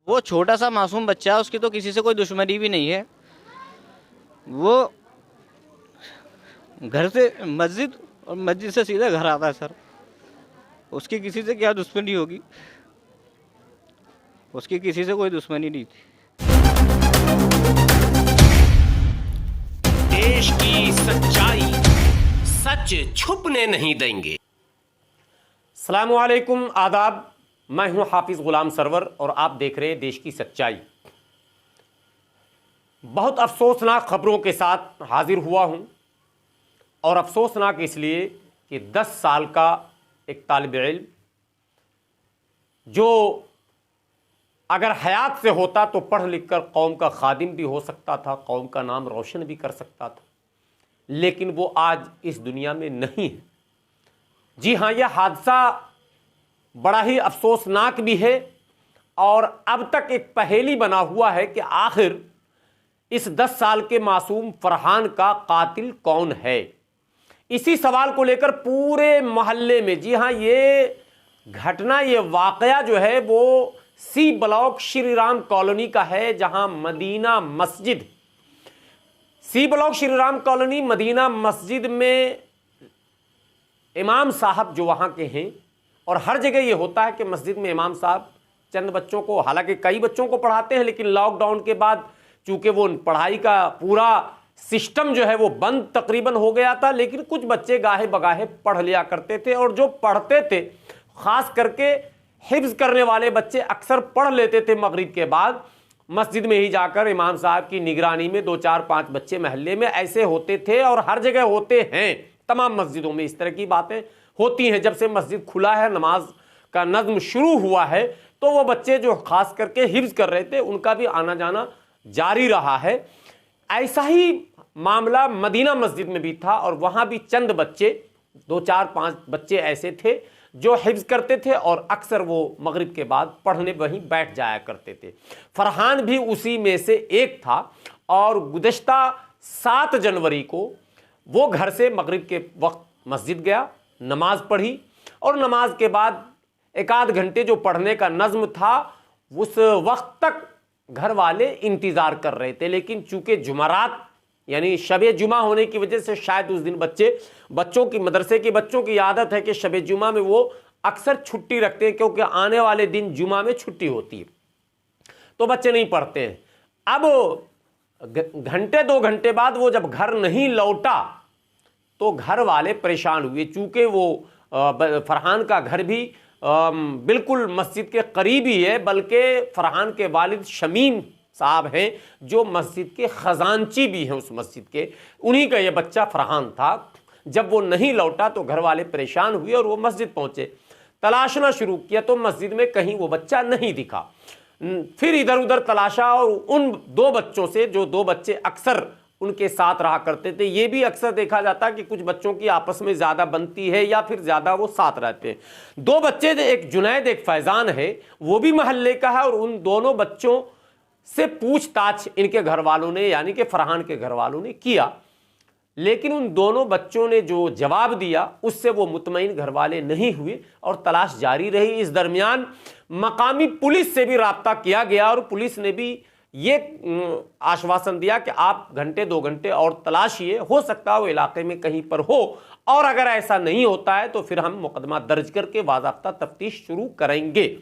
वो छोटा सा मासूम बच्चा है, उसकी तो किसी से कोई दुश्मनी भी नहीं है। वो घर से मस्जिद और मस्जिद से सीधा घर आता है सर। उसकी किसी से क्या दुश्मनी होगी? उसकी किसी से कोई दुश्मनी नहीं थी। देश की सच्चाई, सच छुपने नहीं देंगे। अस्सलामुअलैकुम, आदाब। मैं हूं हाफिज गुलाम सरवर और आप देख रहे हैं देश की सच्चाई। बहुत अफसोसनाक खबरों के साथ हाजिर हुआ हूं, और अफसोसनाक इसलिए कि 10 साल का एक तालिब इल्म जो अगर हयात से होता तो पढ़ लिख कर कौम का खादिम भी हो सकता था, कौम का नाम रोशन भी कर सकता था, लेकिन वो आज इस दुनिया में नहीं है। जी हाँ, यह हादसा बड़ा ही अफसोसनाक भी है और अब तक एक पहेली बना हुआ है कि आखिर इस 10 साल के मासूम फरहान का कातिल कौन है। इसी सवाल को लेकर पूरे मोहल्ले में, जी हाँ, ये घटना, ये वाकया जो है वो C block Shri Ram colony का है, जहां मदीना मस्जिद, C block Shri Ram colony Madina मस्जिद में इमाम साहब जो वहां के हैं, और हर जगह ये होता है कि मस्जिद में इमाम साहब चंद बच्चों को, हालांकि कई बच्चों को पढ़ाते हैं, लेकिन लॉकडाउन के बाद चूंकि वो पढ़ाई का पूरा सिस्टम जो है वो बंद तकरीबन हो गया था, लेकिन कुछ बच्चे गाहे बगाहे पढ़ लिया करते थे। और जो पढ़ते थे, खास करके हिफ्ज करने वाले बच्चे, अक्सर पढ़ लेते थे मगरिब के बाद मस्जिद में ही जाकर इमाम साहब की निगरानी में। 2 4 5 बच्चे महल्ले में ऐसे होते थे और हर जगह होते हैं। तमाम मस्जिदों में इस तरह की बातें होती हैं। जब से मस्जिद खुला है, नमाज का नज्म शुरू हुआ है, तो वो बच्चे जो खास करके हिफ्ज कर रहे थे उनका भी आना जाना जारी रहा है। ऐसा ही मामला मदीना मस्जिद में भी था, और वहां भी चंद बच्चे, 2 4 5 बच्चे ऐसे थे जो हिफ्ज करते थे और अक्सर वो मगरिब के बाद पढ़ने वहीं बैठ जाया करते थे। फरहान भी उसी में से एक था, और गुज़श्ता 7 जनवरी को वो घर से मगरिब के वक्त मस्जिद गया, नमाज पढ़ी, और नमाज के बाद 1 आध घंटे जो पढ़ने का नज्म था उस वक्त तक घर वाले इंतज़ार कर रहे थे। लेकिन चूंकि जुमरात यानी शब जुमा होने की वजह से शायद उस दिन बच्चों की, मदरसे के बच्चों की आदत है कि शब जुमा में वो अक्सर छुट्टी रखते हैं, क्योंकि आने वाले दिन जुमा में छुट्टी होती है, तो बच्चे नहीं पढ़ते हैं। अब घंटे 2 घंटे बाद वो जब घर नहीं लौटा तो घर वाले परेशान हुए। चूंकि वो फरहान का घर भी बिल्कुल मस्जिद के करीब ही है, बल्कि फरहान के वालिद शमीम साहब हैं जो मस्जिद के खजानची भी हैं उस मस्जिद के, उन्हीं का ये बच्चा फरहान था। जब वो नहीं लौटा तो घर वाले परेशान हुए और वो मस्जिद पहुंचे, तलाशना शुरू किया तो मस्जिद में कहीं वो बच्चा नहीं दिखा। फिर इधर उधर तलाशा, और उन 2 बच्चों से, जो 2 बच्चे अक्सर उनके साथ रहा करते थे, ये भी अक्सर देखा जाता कि कुछ बच्चों की आपस में ज़्यादा बनती है या फिर ज़्यादा वो साथ रहते हैं। 2 बच्चे, एक जुनैद एक फैज़ान है, वो भी महल्ले का है, और उन दोनों बच्चों से पूछताछ इनके घर वालों ने, यानी कि फरहान के घर वालों ने किया, लेकिन उन दोनों बच्चों ने जो जवाब दिया उससे वो मुतमईन घर वाले नहीं हुए और तलाश जारी रही। इस दरमियान मकामी पुलिस से भी राब्ता किया गया, और पुलिस ने भी ये आश्वासन दिया कि आप घंटे 2 घंटे और तलाशिए, हो सकता है वो इलाके में कहीं पर हो, और अगर ऐसा नहीं होता है तो फिर हम मुकदमा दर्ज करके बाज़ाब्ता तफ्तीश शुरू करेंगे।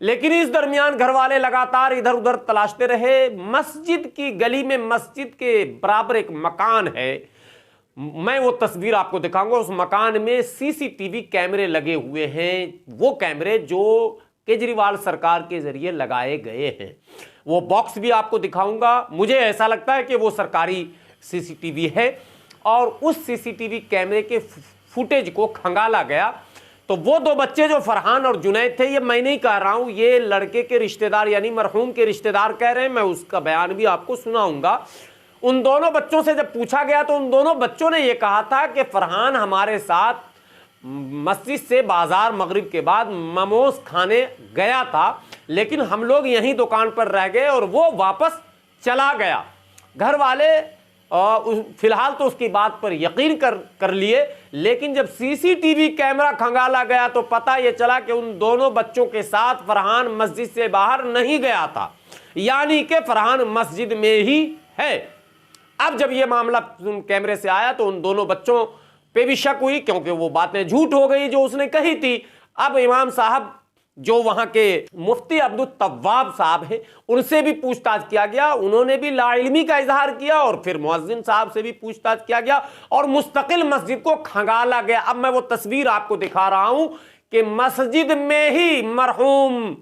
लेकिन इस दरमियान घर वाले लगातार इधर उधर तलाशते रहे। मस्जिद की गली में, मस्जिद के बराबर एक मकान है, मैं वो तस्वीर आपको दिखाऊंगा। उस मकान में सीसीटीवी कैमरे लगे हुए हैं, वो कैमरे जो केजरीवाल सरकार के जरिए लगाए गए हैं। वो बॉक्स भी आपको दिखाऊंगा। मुझे ऐसा लगता है कि वो सरकारी सीसीटीवी है, और उस सीसीटीवी कैमरे के फुटेज को खंगाला गया तो वो 2 बच्चे जो फरहान और जुनैद थे, ये मैं नहीं कह रहा हूं, ये लड़के के रिश्तेदार यानी मरहूम के रिश्तेदार कह रहे हैं, मैं उसका बयान भी आपको सुनाऊंगा। उन दोनों बच्चों से जब पूछा गया तो उन दोनों बच्चों ने यह कहा था कि फरहान हमारे साथ मस्जिद से बाजार मगरिब के बाद मोमोज खाने गया था, लेकिन हम लोग यहीं दुकान पर रह गए और वो वापस चला गया। घर वाले फिलहाल तो उसकी बात पर यकीन कर लिए, लेकिन जब सीसीटीवी कैमरा खंगाला गया तो पता ये चला कि उन दोनों बच्चों के साथ फरहान मस्जिद से बाहर नहीं गया था, यानी कि फरहान मस्जिद में ही है। अब जब ये मामला कैमरे से आया तो उन दोनों बच्चों पे भी शक हुई, क्योंकि वो बातें झूठ हो गई जो उसने कही थी। अब इमाम साहब जो वहां के मुफ्ती अब्दुल तव्वाब साहब हैं उनसे भी पूछताछ किया गया, उन्होंने भी लाइल्मी का इजहार किया, और फिर मुअज्जिन साहब से भी पूछताछ किया गया और मुस्तकिल मस्जिद को खंगाला गया। अब मैं वो तस्वीर आपको दिखा रहा हूं कि मस्जिद में ही मरहूम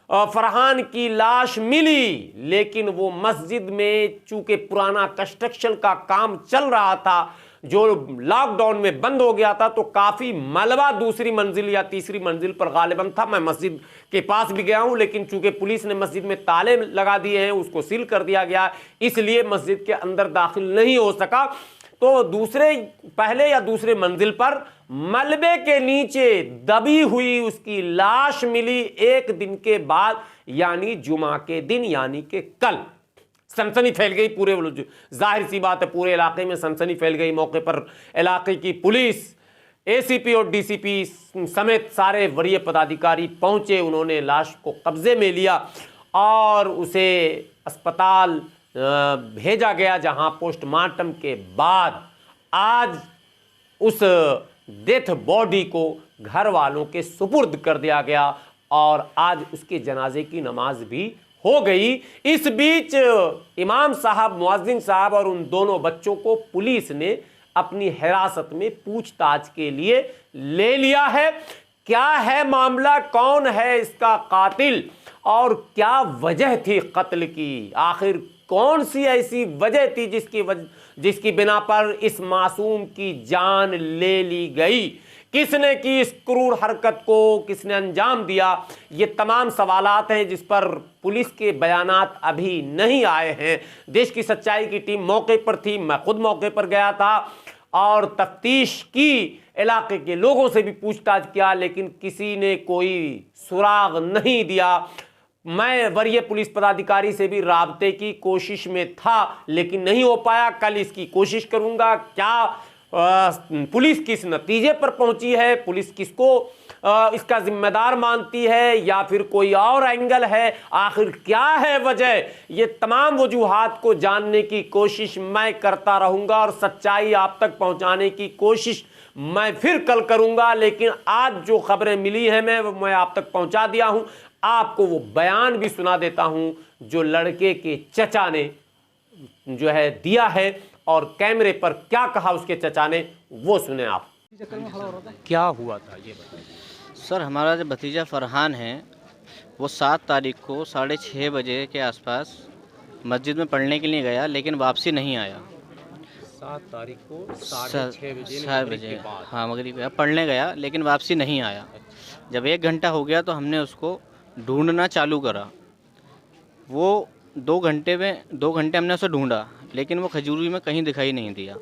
फरहान की लाश मिली, लेकिन वो मस्जिद में चूंकि पुराना कंस्ट्रक्शन का काम चल रहा था जो लॉकडाउन में बंद हो गया था, तो काफी मलबा दूसरी मंजिल या तीसरी मंजिल पर गालिबन था। मैं मस्जिद के पास भी गया हूं, लेकिन चूंकि पुलिस ने मस्जिद में ताले लगा दिए हैं, उसको सील कर दिया गया, इसलिए मस्जिद के अंदर दाखिल नहीं हो सका। तो पहले या दूसरे मंजिल पर मलबे के नीचे दबी हुई उसकी लाश मिली 1 दिन के बाद, यानी जुमा के दिन, यानी कि कल। सनसनी फैल गई पूरे, जाहिर सी बात है पूरे इलाके में सनसनी फैल गई। मौके पर इलाके की पुलिस, एसीपी और डीसीपी समेत सारे वरीय पदाधिकारी पहुंचे, उन्होंने लाश को कब्जे में लिया और उसे अस्पताल भेजा गया, जहां पोस्टमार्टम के बाद आज उस डेथ बॉडी को घर वालों के सुपुर्द कर दिया गया और आज उसके जनाजे की नमाज भी हो गई। इस बीच इमाम साहब, मुअज्जिन साहब और उन दोनों बच्चों को पुलिस ने अपनी हिरासत में पूछताछ के लिए ले लिया है। क्या है मामला, कौन है इसका कातिल और क्या वजह थी कत्ल की, आखिर कौन सी ऐसी वजह थी जिसकी बिना पर इस मासूम की जान ले ली गई, किसने की इस क्रूर हरकत को, किसने अंजाम दिया, ये तमाम सवालात हैं जिस पर पुलिस के बयानात अभी नहीं आए हैं। देश की सच्चाई की टीम मौके पर थी, मैं खुद मौके पर गया था और तफ्तीश की, इलाके के लोगों से भी पूछताछ किया, लेकिन किसी ने कोई सुराग नहीं दिया। मैं वरीय पुलिस पदाधिकारी से भी राब्ते की कोशिश में था, लेकिन नहीं हो पाया। कल इसकी कोशिश करूंगा। क्या पुलिस किस नतीजे पर पहुंची है, पुलिस किसको इसका जिम्मेदार मानती है या फिर कोई और एंगल है, आखिर क्या है वजह, ये तमाम वजूहात को जानने की कोशिश मैं करता रहूंगा और सच्चाई आप तक पहुंचाने की कोशिश मैं फिर कल करूंगा। लेकिन आज जो खबरें मिली हैं मैं आप तक पहुंचा दिया हूं। आपको वो बयान भी सुना देता हूं जो लड़के के चचा ने जो है दिया है और कैमरे पर क्या कहा उसके चचा ने, वो सुने आप। क्या हुआ था ये बताइए। सर, हमारा जो भतीजा फरहान है वो 7 तारीख को 6:30 बजे के आसपास मस्जिद में पढ़ने के लिए गया, लेकिन वापसी नहीं आया। 7 तारीख को 6:30 बजे हाँ, मगरिब गया, पढ़ने गया, लेकिन वापसी नहीं आया। जब 1 घंटा हो गया तो हमने उसको ढूंढना चालू करा। वो 2 घंटे हमने उसे ढूंढा, लेकिन वो खजूरी में कहीं दिखाई नहीं दिया।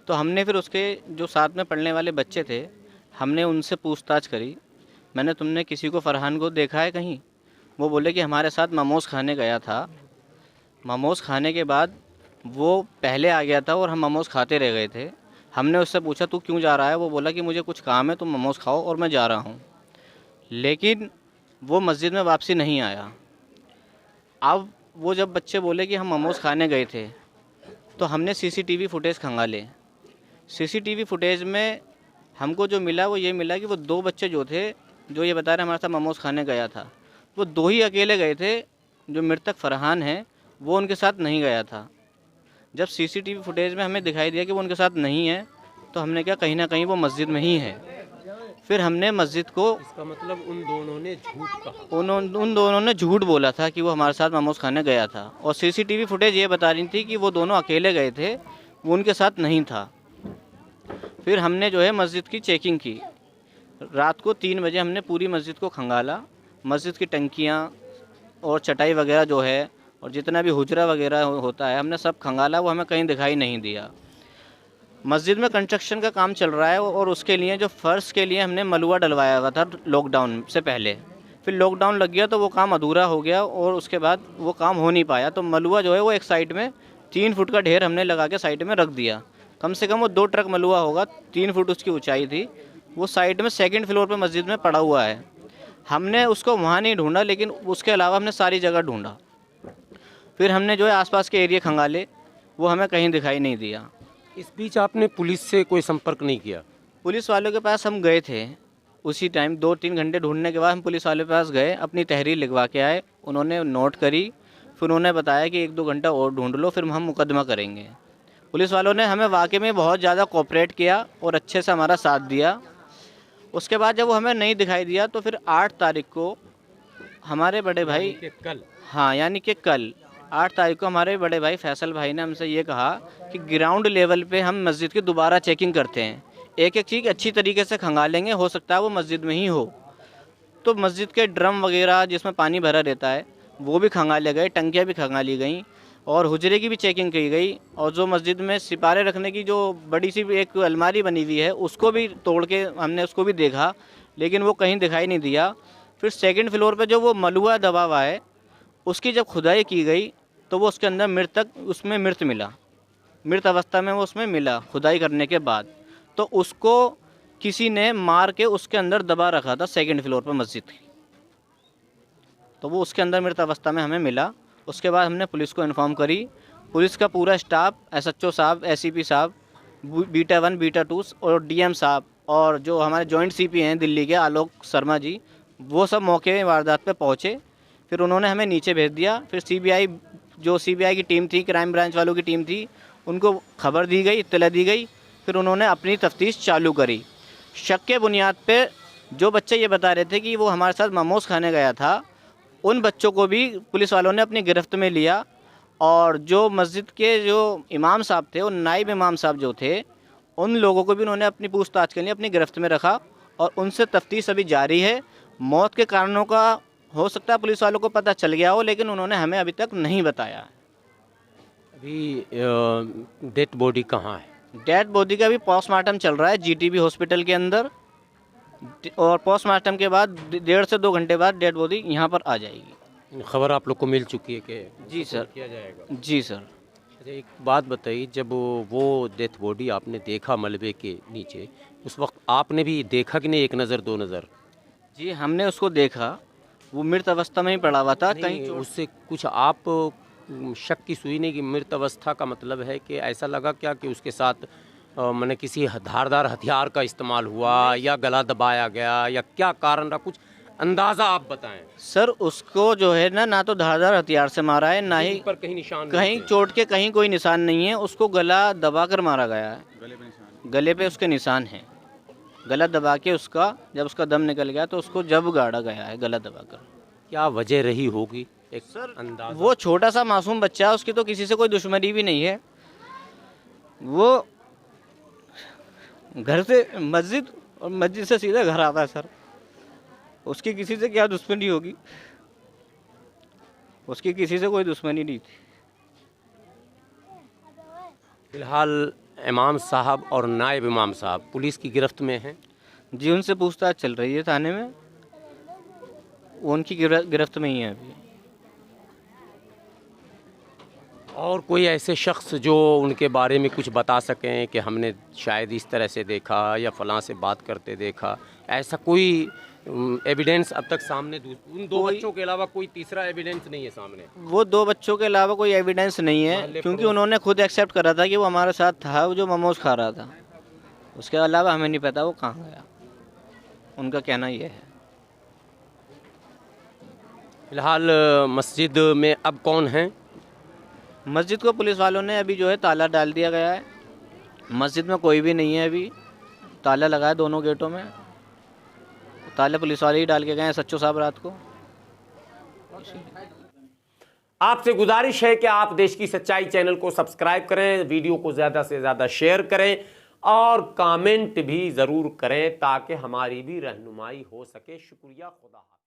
तो हमने फिर उसके जो साथ में पढ़ने वाले बच्चे थे, हमने उनसे पूछताछ करी, मैंने तुमने किसी को फरहान को देखा है कहीं? वो बोले कि हमारे साथ मोमोज़ खाने गया था। मोमोज़ खाने के बाद वो पहले आ गया था और हम मोमोज़ खाते रह गए थे। हमने उससे पूछा तू क्यों जा रहा है? वो बोला कि मुझे कुछ काम है, तुम मोमोज़ खाओ और मैं जा रहा हूँ। लेकिन वो मस्जिद में वापसी नहीं आया। अब वो जब बच्चे बोले कि हम मोमोज़ खाने गए थे तो हमने सीसीटीवी फुटेज खंगाले। सीसीटीवी फुटेज में हमको जो मिला वो ये मिला कि वो 2 बच्चे जो थे, जो ये बता रहे हमारे साथ मोमोज़ खाने गया था, वो 2 ही अकेले गए थे। जो मृतक फरहान है वो उनके साथ नहीं गया था। जब सीसीटीवी फुटेज में हमें दिखाई दिया कि वो उनके साथ नहीं है तो हमने क्या, कहीं ना कहीं वो मस्जिद में ही है। फिर हमने मस्जिद को, इसका मतलब उन दोनों ने झूठ कहा, उन दोनों ने झूठ बोला था कि वो हमारे साथ मोमोज़ खाने गया था, और सीसीटीवी फुटेज ये बता रही थी कि वो दोनों अकेले गए थे, वो उनके साथ नहीं था। फिर हमने जो है मस्जिद की चेकिंग की। रात को 3 बजे हमने पूरी मस्जिद को खंगाला। मस्जिद की टंकियाँ और चटाई वगैरह जो है और जितना भी हुजरा वगैरह होता है हमने सब खंगाला, वो हमें कहीं दिखाई नहीं दिया। मस्जिद में कंस्ट्रक्शन का काम चल रहा है और उसके लिए जो फ़र्श के लिए हमने मलुआ डलवाया हुआ था लॉकडाउन से पहले, फिर लॉकडाउन लग गया तो वो काम अधूरा हो गया और उसके बाद वो काम हो नहीं पाया। तो मलुआ जो है वो एक साइड में 3 फुट का ढेर हमने लगा के साइड में रख दिया। कम से कम वो 2 ट्रक मलुआ होगा, 3 फुट उसकी ऊंचाई थी। वो साइड में 2nd फ्लोर पे मस्जिद में पड़ा हुआ है। हमने उसको वहाँ नहीं ढूंढा, लेकिन उसके अलावा हमने सारी जगह ढूंढा। फिर हमने जो है आसपास के एरिया खंगाले, वो हमें कहीं दिखाई नहीं दिया। इस बीच आपने पुलिस से कोई संपर्क नहीं किया? पुलिस वालों के पास हम गए थे उसी टाइम। 2-3 घंटे ढूंढने के बाद हम पुलिस वालों के पास गए, अपनी तहरीर लिखवा के आए। उन्होंने नोट करी, फिर उन्होंने बताया कि 1-2 घंटा और ढूंढ लो, फिर हम मुकदमा करेंगे। पुलिस वालों ने हमें वाकई में बहुत ज़्यादा कोऑपरेट किया और अच्छे से हमारा साथ दिया। उसके बाद जब वो हमें नहीं दिखाई दिया तो फिर 8 तारीख को हमारे बड़े भाई, कल? हाँ, यानी कि कल 8 तारीख को हमारे बड़े भाई फैसल भाई ने हमसे ये कहा कि ग्राउंड लेवल पे हम मस्जिद की दोबारा चेकिंग करते हैं, एक एक चीज़ अच्छी तरीके से खंगालेंगे, हो सकता है वो मस्जिद में ही हो। तो मस्जिद के ड्रम वगैरह जिसमें पानी भरा रहता है वो भी खंगाले गए, टंकियाँ भी खंगाली गई और हुजरे की भी चेकिंग की गई। और जो मस्जिद में सिपारे रखने की जो बड़ी सी एक अलमारी बनी हुई है उसको भी तोड़ के हमने उसको भी देखा, लेकिन वो कहीं दिखाई नहीं दिया। फिर 2nd फ्लोर पे जो वो मलुआ दबा हुआ है उसकी जब खुदाई की गई तो वो उसके अंदर उसमें मृत मिला, मृत अवस्था में वो उसमें मिला खुदाई करने के बाद। तो उसको किसी ने मार के उसके अंदर दबा रखा था 2nd फ्लोर पर मस्जिद की, तो वो उसके अंदर मृत अवस्था में हमें मिला। उसके बाद हमने पुलिस को इन्फॉर्म करी। पुलिस का पूरा स्टाफ, SHO साहब, SCP साहब, बीटा 1 बीटा 2 और DM साहब और जो हमारे जॉइंट CP हैं दिल्ली के आलोक शर्मा जी, वो सब मौके वारदात पे पहुँचे। फिर उन्होंने हमें नीचे भेज दिया। फिर CBI की टीम थी, क्राइम ब्रांच वालों की टीम थी, उनको खबर दी गई, इत्तला दी गई। फिर उन्होंने अपनी तफ्तीश चालू करी। शक के बुनियाद पे जो बच्चे ये बता रहे थे कि वो हमारे साथ मोमोज खाने गया था, उन बच्चों को भी पुलिस वालों ने अपनी गिरफ्त में लिया। और जो मस्जिद के जो इमाम साहब थे, वो नाइब इमाम साहब जो थे, उन लोगों को भी उन्होंने अपनी पूछताछ के लिए अपनी गिरफ्त में रखा और उनसे तफ्तीश अभी जारी है। मौत के कारणों का हो सकता है पुलिस वालों को पता चल गया हो, लेकिन उन्होंने हमें अभी तक नहीं बताया। अभी डेड बॉडी कहाँ है? डेड बॉडी का भी पोस्टमार्टम चल रहा है GTB हॉस्पिटल के अंदर, और पोस्टमार्टम के बाद 1.5 से 2 घंटे बाद डेड बॉडी यहाँ पर आ जाएगी। खबर आप लोग को मिल चुकी है कि जी सर, किया जाएगा? जी सर। अच्छा, एक बात बताइए, जब वो डेथ बॉडी आपने देखा मलबे के नीचे, उस वक्त आपने भी देखा कि नहीं, 1 नज़र 2 नज़र? जी, हमने उसको देखा, वो मृत अवस्था में ही पड़ा हुआ था। कहीं उससे कुछ आप शक की सुई नहीं कि मृत अवस्था का मतलब है कि ऐसा लगा क्या कि उसके साथ मैंने किसी धारदार हथियार का इस्तेमाल हुआ या गला दबाया गया या क्या कारण रहा, कुछ अंदाज़ा आप बताएं। सर, उसको जो है ना तो धारदार हथियार से मारा है, ना ही पर कहीं निशान, कहीं चोट के कहीं कोई निशान नहीं है। उसको गला दबा कर मारा गया है, गले पे उसके निशान हैं। गला दबा के उसका, जब उसका दम निकल गया तो उसको जब गाड़ा गया है गला दबाकर। क्या वजह रही होगी एक सर अंदाज़ा? वो छोटा सा मासूम बच्चा है, उसकी तो किसी से कोई दुश्मनी भी नहीं है। वो घर से मस्जिद और मस्जिद से सीधा घर आता है सर। उसकी किसी से क्या दुश्मनी होगी? उसकी किसी से कोई दुश्मनी नहीं थी। फिलहाल इमाम साहब और नायब इमाम साहब पुलिस की गिरफ्त में हैं। जी, उनसे पूछताछ चल रही है थाने में, वो उनकी गिरफ्त में ही है अभी। और कोई ऐसे शख्स जो उनके बारे में कुछ बता सकें कि हमने शायद इस तरह से देखा या फलां से बात करते देखा, ऐसा कोई एविडेंस अब तक सामने? उन 2 बच्चों के अलावा कोई तीसरा एविडेंस नहीं है सामने? वो 2 बच्चों के अलावा कोई एविडेंस नहीं है, क्योंकि उन्होंने खुद एक्सेप्ट करा था कि वो हमारे साथ था, वो जो मोमोज खा रहा था। उसके अलावा हमें नहीं पता वो कहाँ गया, उनका कहना ये है। फिलहाल मस्जिद में अब कौन है? मस्जिद को पुलिस वालों ने अभी जो है ताला डाल दिया गया है। मस्जिद में कोई भी नहीं है, अभी ताला लगा है दोनों गेटों में। ताले पुलिस वाले ही डाल के गए हैं, SHO साहब रात को। आपसे गुजारिश है कि आप देश की सच्चाई चैनल को सब्सक्राइब करें, वीडियो को ज़्यादा से ज़्यादा शेयर करें और कमेंट भी ज़रूर करें ताकि हमारी भी रहनुमाई हो सके। शुक्रिया, खुदा हाफ़िज़।